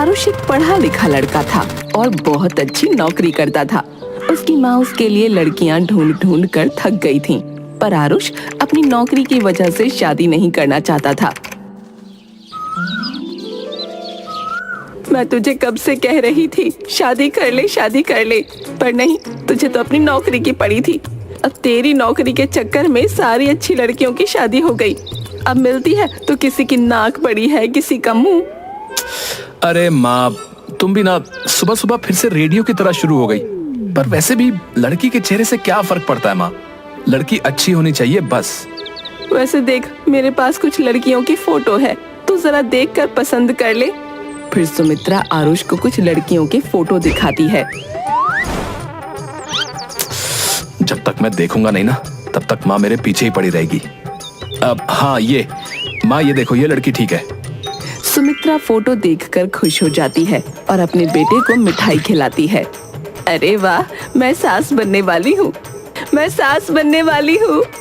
आरुष एक पढ़ा लिखा लड़का था और बहुत अच्छी नौकरी करता था। उसकी माँ उसके लिए लड़कियां ढूंढ ढूंढ कर थक गई थीं, पर आरुष अपनी नौकरी की वजह से शादी नहीं करना चाहता था। मैं तुझे कब से कह रही थी शादी कर ले, पर नहीं, तुझे तो अपनी नौकरी की पड़ी थी। अब तेरी नौकरी के चक्कर में सारी अच्छी लड़कियों की शादी हो गई। अब मिलती है तो किसी की नाक बड़ी है, किसी का मुंह। अरे माँ, तुम भी ना सुबह सुबह फिर से रेडियो की तरह शुरू हो गई। पर वैसे भी लड़की के चेहरे से क्या फर्क पड़ता है माँ, लड़की अच्छी होनी चाहिए बस। वैसे देख, मेरे पास कुछ लड़कियों की फोटो है, तू जरा देख कर पसंद कर ले। फिर सुमित्रा आरुष को कुछ लड़कियों की फोटो दिखाती है। जब तक मैं देखूंगा नहीं ना, तब तक माँ मेरे पीछे ही पड़ी रहेगी। अब हाँ, ये माँ, ये देखो, ये लड़की ठीक है। सुमित्रा फोटो देखकर खुश हो जाती है और अपने बेटे को मिठाई खिलाती है। अरे वाह, मैं सास बनने वाली हूँ,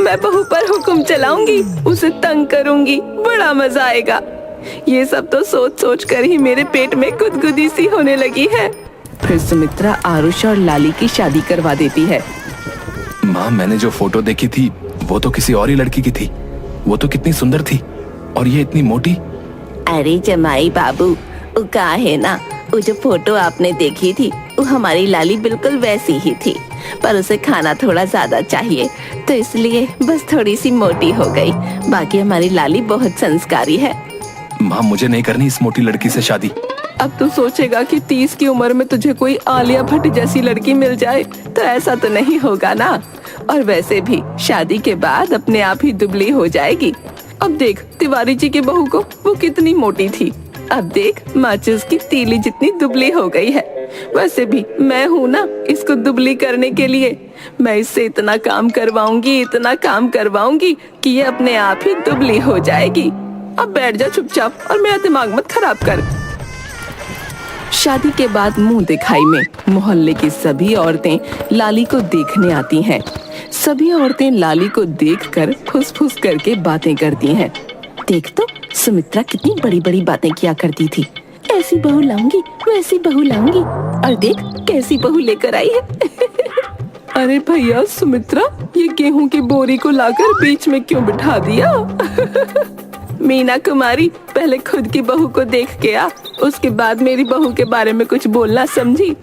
मैं बहू पर हुक्म चलाऊंगी, उसे तंग करूंगी, बड़ा मजा आएगा। ये सब तो सोच सोच कर ही मेरे पेट में गुदगुदी सी होने लगी है। फिर सुमित्रा आरुष और लाली की शादी करवा देती है। माँ, मैंने जो फोटो देखी थी वो तो किसी और ही लड़की की थी। वो तो कितनी सुंदर थी, और ये इतनी मोटी। अरे जमाई बाबू, वो का है ना, वो जो फोटो आपने देखी थी वो हमारी लाली बिल्कुल वैसी ही थी, पर उसे खाना थोड़ा ज्यादा चाहिए तो इसलिए बस थोड़ी सी मोटी हो गई। बाकी हमारी लाली बहुत संस्कारी है। माँ, मुझे नहीं करनी इस मोटी लड़की से शादी। अब तू सोचेगा कि 30 की उम्र में तुझे कोई आलिया भट्ट जैसी लड़की मिल जाए, तो ऐसा तो नहीं होगा ना। और वैसे भी शादी के बाद अपने आप ही दुबली हो जाएगी। अब देख तिवारी जी की बहू को, वो कितनी मोटी थी, अब देख माचिस की तीली जितनी दुबली हो गई है। वैसे भी मैं हूँ ना इसको दुबली करने के लिए। मैं इससे इतना काम करवाऊंगी कि ये अपने आप ही दुबली हो जाएगी। अब बैठ जा चुपचाप और मेरा दिमाग मत खराब कर। शादी के बाद मुंह दिखाई में मोहल्ले की सभी औरतें लाली को देखने आती हैं। सभी औरतें लाली को देखकर फुस-फुस करके बातें करती हैं। देख तो सुमित्रा कितनी बड़ी-बड़ी बातें किया करती थी, ऐसी बहू लाऊंगी, वैसी बहू लाऊंगी, और देख कैसी बहू लेकर आई है। अरे भैया सुमित्रा, ये गेहूं की बोरी को लाकर बीच में क्यों बिठा दिया? मीना कुमारी, पहले खुद की बहू को देख के आ, उसके बाद मेरी बहू के बारे में कुछ बोलना, समझी?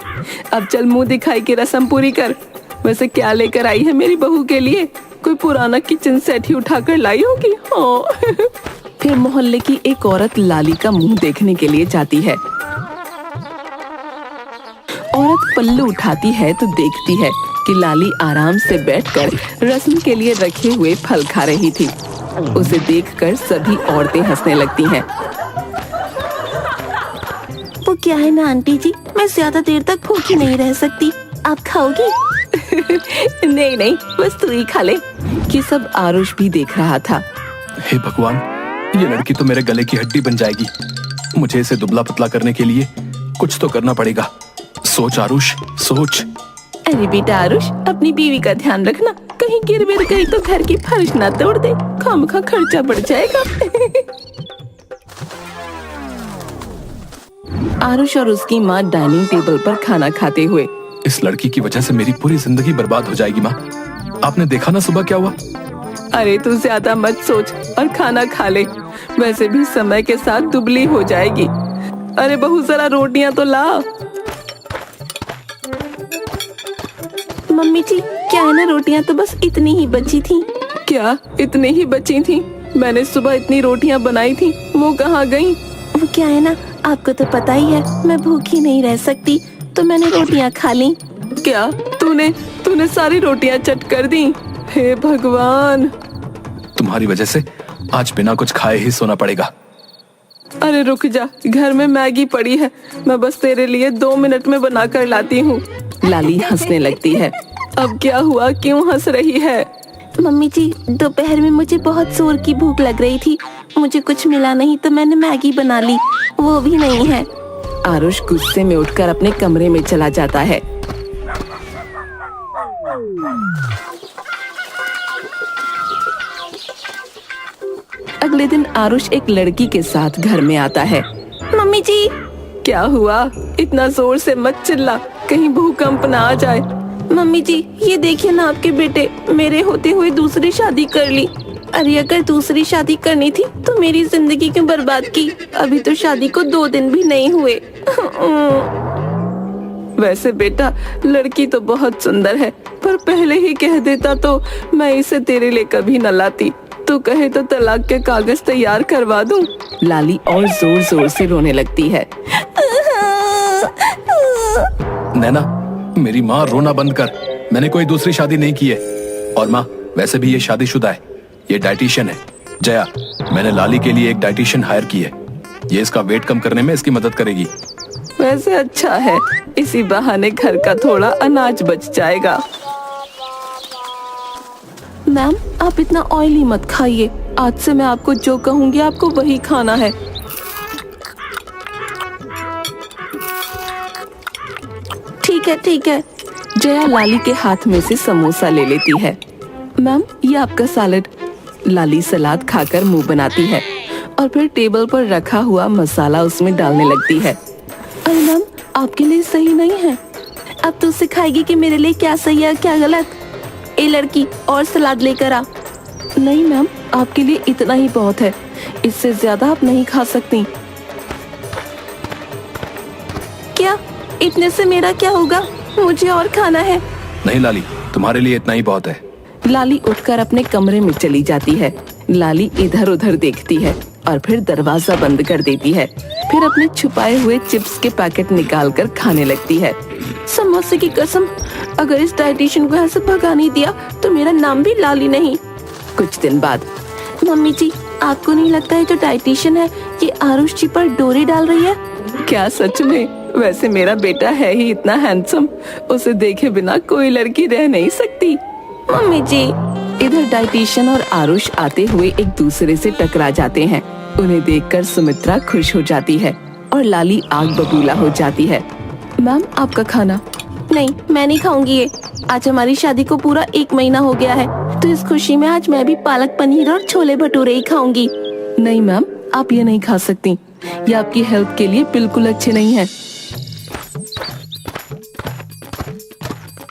अब चल मुंह दिखाई की रस्म पूरी कर। वैसे क्या लेकर आई है मेरी बहू के लिए? कोई पुराना किचन सेट ही उठाकर लाई होगी। हाँ। फिर मोहल्ले की एक औरत लाली का मुंह देखने के लिए जाती है। औरत पल्लू उठाती है तो देखती है कि लाली आराम से बैठकर रस्म के लिए रखे हुए फल खा रही थी। उसे देखकर सभी औरतें हंसने लगती हैं। वो क्या है ना आंटी जी, मैं ज्यादा देर तक भूखी नहीं रह सकती, आप खाओगी? नहीं, बस तू ही खा ले। ये सब आरुष भी देख रहा था। हे भगवान, ये लड़की तो मेरे गले की हड्डी बन जाएगी। मुझे इसे दुबला पतला करने के लिए कुछ तो करना पड़ेगा। सोच आरुष, सोच। अरे बेटा आरुष, अपनी बीवी का ध्यान रखना, कहीं गिर विर गई तो घर की फर्श ना तोड़ दे, खामखा खर्चा बढ़ जाएगा। आरुष और उसकी माँ डाइनिंग टेबल पर खाना खाते हुए, इस लड़की की वजह से मेरी पूरी जिंदगी बर्बाद हो जाएगी। माँ, आपने देखा ना सुबह क्या हुआ? अरे तू ज्यादा मत सोच और खाना खा ले, वैसे भी समय के साथ दुबली हो जाएगी। अरे बहू जरा रोटियां तो ला। मम्मी जी, क्या है ना, रोटियां तो बस इतनी ही बची थी। क्या इतनी ही बची थी? मैंने सुबह इतनी रोटियां बनाई थी, वो कहाँ गई? वो क्या है ना, आपको तो पता ही है मैं भूखी नहीं रह सकती, तो मैंने रोटियां खा ली। क्या तूने सारी रोटियां चट कर दी? हे भगवान, तुम्हारी वजह से आज बिना कुछ खाए ही सोना पड़ेगा। अरे रुक जा, घर में मैगी पड़ी है, मैं बस तेरे लिए 2 मिनट में बना कर लाती हूँ। लाली हंसने लगती है। अब क्या हुआ, क्यों हंस रही है? मम्मी जी, दोपहर में मुझे बहुत जोर की भूख लग रही थी, मुझे कुछ मिला नहीं तो मैंने मैगी बना ली, वो भी नहीं है। आरुष गुस्से में उठकर अपने कमरे में चला जाता है। अगले दिन आरुष एक लड़की के साथ घर में आता है। मम्मी जी, क्या हुआ? इतना जोर से मत चिल्ला, कहीं भूकंप ना आ जाए। मम्मी जी, ये देखिए ना, आपके बेटे मेरे होते हुए दूसरी शादी कर ली। अरे अगर दूसरी शादी करनी थी तो मेरी जिंदगी क्यों बर्बाद की? अभी तो शादी को 2 दिन भी नहीं हुए। वैसे बेटा, लड़की तो बहुत सुंदर है, पर पहले ही कह देता तो मैं इसे तेरे लिए कभी न लाती। तू कहे तो तलाक के कागज तैयार करवा दूं। लाली और जोर जोर से रोने लगती है। नैना, मेरी माँ, रोना बंद कर। मैंने कोई दूसरी शादी नहीं की है। और माँ, वैसे भी ये शादीशुदा है, ये डाइटिशियन है। जया, मैंने लाली के लिए एक डाइटिशियन हायर की है। ये इसका वेट कम करने में इसकी मदद करेगी। वैसे अच्छा है, इसी बहाने घर का थोड़ा अनाज बच जाएगा। मैम, आप इतना ऑयली मत खाइए। आज से मैं आपको जो कहूँगी आपको वही खाना है। ठीक है ठीक है। जया लाली के हाथ में से समोसा ले लेती है। मैम, ये आपका सैलेड। लाली सलाद खाकर मुंह बनाती है और फिर टेबल पर रखा हुआ मसाला उसमें डालने लगती है। अरे मैम, आपके लिए सही नहीं है। अब तू सिखाएगी कि मेरे लिए क्या सही है क्या गलत। ए लड़की, और सलाद लेकर आ। नहीं मैम, आपके लिए इतना ही बहुत है, इससे ज्यादा आप नहीं खा सकती। क्या? इतने से मेरा क्या होगा? मुझे और खाना है। नहीं लाली, तुम्हारे लिए इतना ही बहुत है। लाली उठकर अपने कमरे में चली जाती है। लाली इधर उधर देखती है और फिर दरवाजा बंद कर देती है। फिर अपने छुपाए हुए चिप्स के पैकेट निकालकर खाने लगती है। समोसे की कसम, अगर इस डाइटिशियन को ऐसे भगा नहीं दिया तो मेरा नाम भी लाली नहीं। कुछ दिन बाद, मम्मी जी, आपको नहीं लगता है जो डाइटिशियन है ये आरुष जी पर डोरे डाल रही है? क्या सच में? वैसे मेरा बेटा है ही इतना हैंडसम, उसे देखे बिना कोई लड़की रह नहीं सकती। मम्मी जी। इधर डाइटिशियन और आरुष आते हुए एक दूसरे से टकरा जाते हैं। उन्हें देखकर सुमित्रा खुश हो जाती है और लाली आग बबूला हो जाती है। मैम, आपका खाना। नहीं, मैं नहीं खाऊंगी ये। आज हमारी शादी को पूरा 1 महीना हो गया है, तो इस खुशी में आज मैं भी पालक पनीर और छोले भटूरे ही खाऊंगी। नहीं मैम, आप ये नहीं खा सकती, ये आपकी हेल्थ के लिए बिल्कुल अच्छे नहीं है।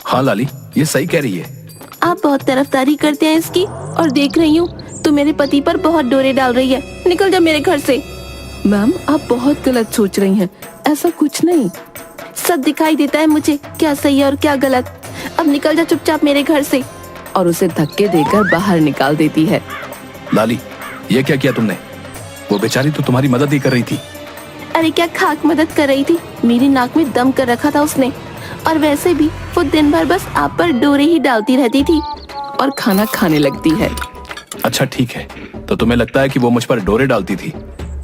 हाँ लाली, ये सही कह रही है। आप बहुत तरफदारी करते हैं इसकी, और देख रही हूँ तो मेरे पति पर बहुत डोरे डाल रही है। निकल जा मेरे घर से। मैम, आप बहुत गलत सोच रही हैं, ऐसा कुछ नहीं। सब दिखाई देता है मुझे, क्या सही है और क्या गलत। अब निकल जा चुपचाप मेरे घर से। और उसे धक्के देकर बाहर निकाल देती है। लाली, ये क्या किया तुमने? वो बेचारी तो तुम्हारी मदद ही कर रही थी। अरे क्या खाक मदद कर रही थी? मेरी नाक में दम कर रखा था उसने। और वैसे भी वो दिन भर बस आप पर डोरे ही डालती रहती थी और खाना खाने लगती है। अच्छा ठीक है, तो तुम्हें लगता है कि वो मुझ पर डोरे डालती थी?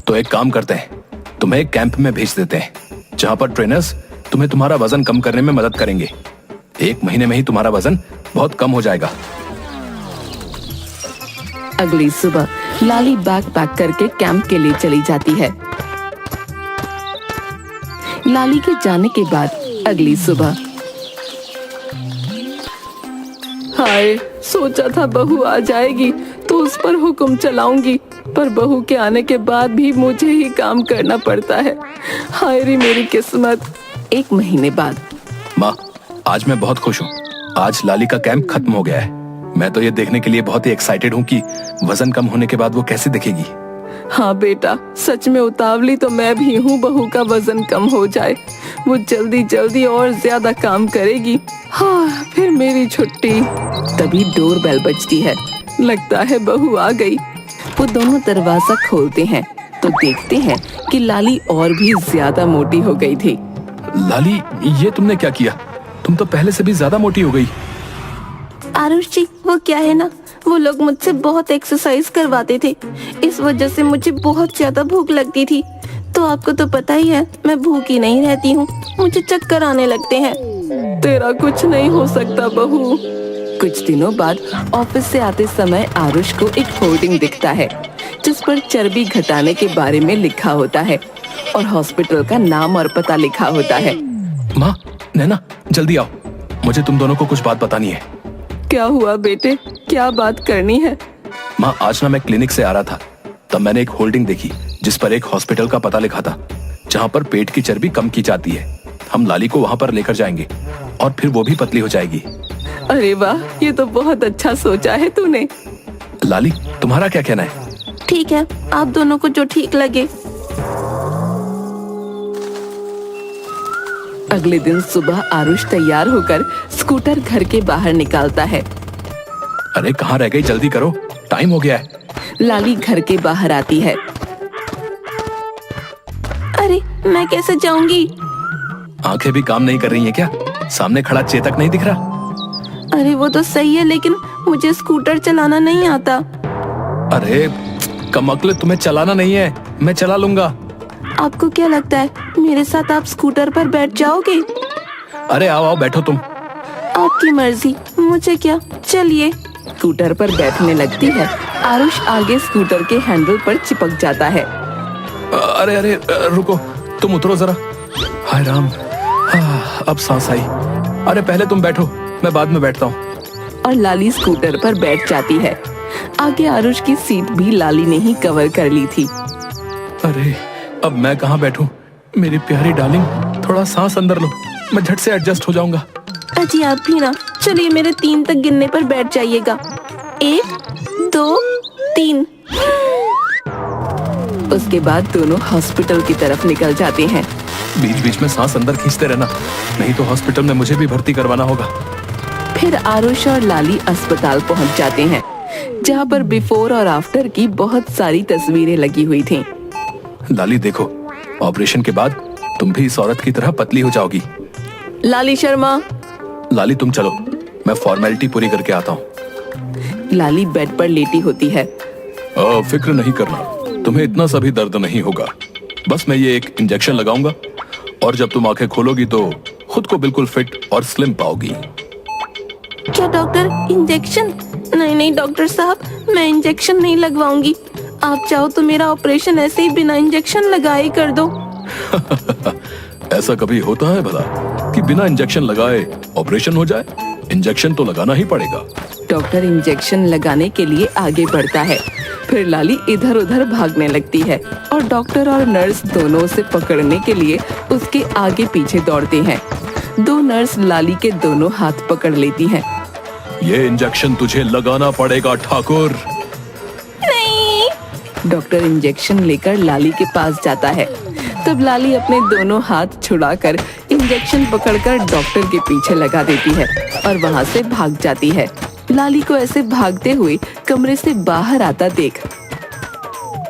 तो एक काम करते हैं, तुम्हें एक कैंप में भेज देते हैं, जहाँ पर ट्रेनर्स तुम्हें तुम्हारा वजन कम करने में मदद करेंगे। 1 महीने में ही तुम्हारा वजन बहुत कम हो जाएगा। अगली सुबह लाली बैग पैक करके कैंप के लिए चली जाती है। लाली के जाने के बाद अगली सुबह, हाय, सोचा था बहू आ जाएगी तो उस पर हुक्म चलाऊंगी, पर बहू के आने के बाद भी मुझे ही काम करना पड़ता है। हाय रे मेरी किस्मत। 1 महीने बाद, माँ, आज मैं बहुत खुश हूँ। आज लाली का कैंप खत्म हो गया है। मैं तो ये देखने के लिए बहुत ही एक्साइटेड हूँ कि वजन कम होने के बाद वो कैसे दिखेगी। हाँ बेटा, सच में उतावली तो मैं भी हूँ, बहू का वजन कम हो जाए। वो जल्दी जल्दी और ज्यादा काम करेगी। हाँ, फिर मेरी छुट्टी। तभी डोर बेल बजती है। लगता है बहू आ गई। वो दोनों दरवाजा खोलते हैं तो देखते हैं कि लाली और भी ज्यादा मोटी हो गई थी। लाली, ये तुमने क्या किया? तुम तो पहले से भी ज्यादा मोटी हो गई। आरुष जी, वो क्या है ना, वो लोग मुझसे बहुत एक्सरसाइज करवाते थे, इस वजह से मुझे बहुत ज्यादा भूख लगती थी। तो आपको तो पता ही है, मैं भूखी नहीं रहती हूँ, मुझे चक्कर आने लगते हैं। तेरा कुछ नहीं हो सकता बहू। कुछ दिनों बाद ऑफिस से आते समय आरुष को एक होर्डिंग दिखता है, जिस पर चर्बी घटाने के बारे में लिखा होता है और हॉस्पिटल का नाम और पता लिखा होता है। माँ, नैना, जल्दी आओ, मुझे तुम दोनों को कुछ बात बतानी है। क्या हुआ बेटे, क्या बात करनी है? माँ, आज ना मैं क्लिनिक से आ रहा था, तब मैंने एक होल्डिंग देखी जिस पर एक हॉस्पिटल का पता लिखा था। जहाँ पर पेट की चर्बी कम की जाती है। हम लाली को वहाँ पर लेकर जाएंगे और फिर वो भी पतली हो जाएगी। अरे वाह, ये तो बहुत अच्छा सोचा है तूने। लाली, तुम्हारा क्या कहना है? ठीक है, आप दोनों को जो ठीक लगे। अगले दिन सुबह आरुष तैयार होकर स्कूटर घर के बाहर निकालता है। अरे कहाँ रह गई, जल्दी करो, टाइम हो गया है। लाली घर के बाहर आती है। अरे मैं कैसे जाऊंगी? आंखें भी काम नहीं कर रही हैं क्या? सामने खड़ा चेतक नहीं दिख रहा? अरे वो तो सही है, लेकिन मुझे स्कूटर चलाना नहीं आता। अरे कमअक्ल, तुम्हें चलाना नहीं है, मैं चला लूंगा। आपको क्या लगता है मेरे साथ आप स्कूटर पर बैठ जाओगे? अरे आओ आओ, बैठो तुम। आपकी मर्जी, मुझे क्या, चलिए। स्कूटर पर बैठने लगती है। आरुष आगे स्कूटर के हैंडल पर चिपक जाता है। अरे अरे रुको, तुम उतरो जरा। हाय राम, अब सांस आई। अरे पहले तुम बैठो, मैं बाद में बैठता हूँ। और लाली स्कूटर पर बैठ जाती है। आगे आरुष की सीट भी लाली ने ही कवर कर ली थी। अरे अब मैं कहाँ बैठूं? मेरी प्यारी डार्लिंग, थोड़ा सांस अंदर लो, मैं झट से एडजस्ट हो जाऊंगा। अजी आप भी ना, चलिए मेरे 3 तक गिनने पर बैठ जाइएगा। 1 2 3। उसके बाद दोनों हॉस्पिटल की तरफ निकल जाते हैं। बीच बीच में सांस अंदर खींचते रहना, नहीं तो हॉस्पिटल में मुझे भी भर्ती करवाना होगा। फिर आरुष और लाली अस्पताल पहुंच जाते हैं, जहां पर बिफोर और आफ्टर की बहुत सारी तस्वीरें लगी हुई थीं। लाली देखो, ऑपरेशन के बाद तुम भी इस औरत की तरह पतली हो जाओगी। लाली शर्मा। लाली तुम चलो, मैं फॉर्मेलिटी पूरी करके आता हूँ। लाली बेड पर लेटी होती है। फिक्र नहीं करना, तुम्हें इतना सा भी दर्द नहीं होगा। बस मैं ये एक इंजेक्शन लगाऊंगा और जब तुम आंखें खोलोगी तो खुद को बिल्कुल फिट और स्लिम पाओगी। क्या डॉक्टर, इंजेक्शन? नहीं नहीं डॉक्टर साहब, मैं इंजेक्शन नहीं लगवाऊंगी। आप चाहो तो मेरा ऑपरेशन ऐसे ही बिना इंजेक्शन लगाए कर दो। ऐसा कभी होता है भला कि बिना इंजेक्शन लगाए ऑपरेशन हो जाए? इंजेक्शन तो लगाना ही पड़ेगा। डॉक्टर इंजेक्शन लगाने के लिए आगे बढ़ता है। फिर लाली इधर उधर भागने लगती है और डॉक्टर और नर्स दोनों उसे पकड़ने के लिए उसके आगे पीछे दौड़ते हैं। 2 नर्स लाली के दोनों हाथ पकड़ लेती हैं। ये इंजेक्शन तुझे लगाना पड़ेगा ठाकुर। नहीं। डॉक्टर इंजेक्शन लेकर लाली के पास जाता है। तब लाली अपने दोनों हाथ छुड़ाकर इंजेक्शन पकड़कर डॉक्टर के पीछे लगा देती है और वहाँ से भाग जाती है। लाली को ऐसे भागते हुए कमरे से बाहर आता देख।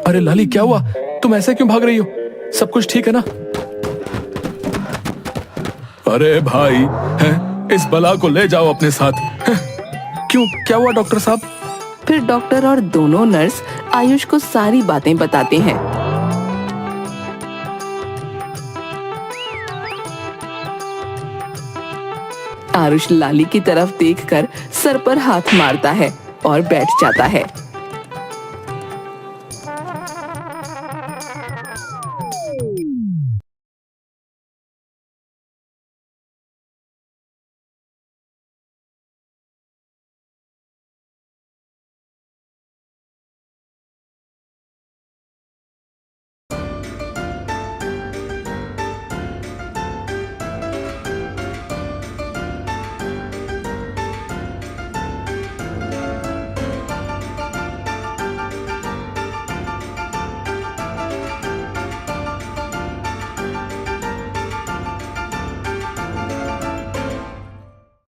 अरे लाली, क्या हुआ? तुम ऐसे क्यों भाग रही हो? सब कुछ ठीक है ना? अरे भाई, इस बला को ले जाओ अपने साथ। क्यों, क्या हुआ डॉक्टर साहब? फिर डॉक्टर और दोनों नर्स आयुष को सारी बातें बताते हैं। आरुष लाली की तरफ देखकर सर पर हाथ मारता है और बैठ जाता है।